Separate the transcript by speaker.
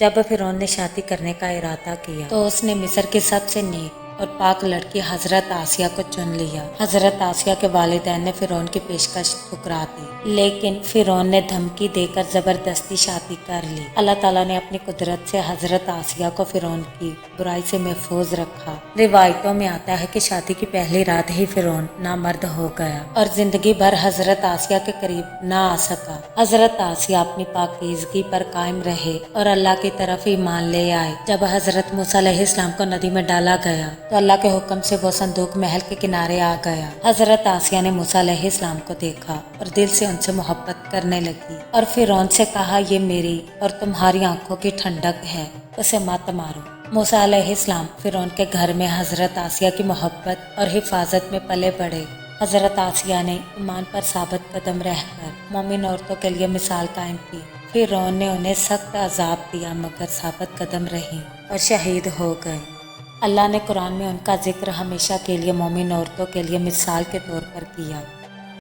Speaker 1: جب فرعون نے شادی کرنے کا ارادہ کیا تو اس نے مصر کی سب سے نیک اور پاک لڑکی حضرت آسیہ کو چن لیا۔ حضرت آسیہ کے والدین نے فرعون کی پیشکش ٹھکرا دی، لیکن فرعون نے دھمکی دے کر زبردستی شادی کر لی۔ اللہ تعالیٰ نے اپنی قدرت سے حضرت آسیہ کو فرعون کی برائی سے محفوظ رکھا۔ روایتوں میں آتا ہے کہ شادی کی پہلی رات ہی فرعون نامرد ہو گیا اور زندگی بھر حضرت آسیہ کے قریب نہ آ سکا۔ حضرت آسیہ اپنی پاکیزگی پر قائم رہے اور اللہ کی طرف ایمان لے آئے۔ جب حضرت موسیٰ علیہ السلام کو ندی میں ڈالا گیا تو اللہ کے حکم سے وہ صندوق محل کے کنارے آ گیا۔ حضرت آسیہ نے موسیٰ علیہ السلام کو دیکھا اور دل سے ان سے محبت کرنے لگی اور فرعون سے کہا، یہ میری اور تمہاری آنکھوں کی ٹھنڈک ہے، اسے مت مارو۔ موسیٰ علیہ السلام فرعون کے گھر میں حضرت آسیہ کی محبت اور حفاظت میں پلے بڑھے۔ حضرت آسیہ نے ایمان پر ثابت قدم رہ کر مومن عورتوں کے لیے مثال قائم کی۔ فرعون نے انہیں سخت عذاب دیا مگر ثابت قدم رہیں اور شہید ہو گئے۔ اللہ نے قرآن میں ان کا ذکر ہمیشہ کے لیے مومن عورتوں کے لیے مثال کے طور پر کیا۔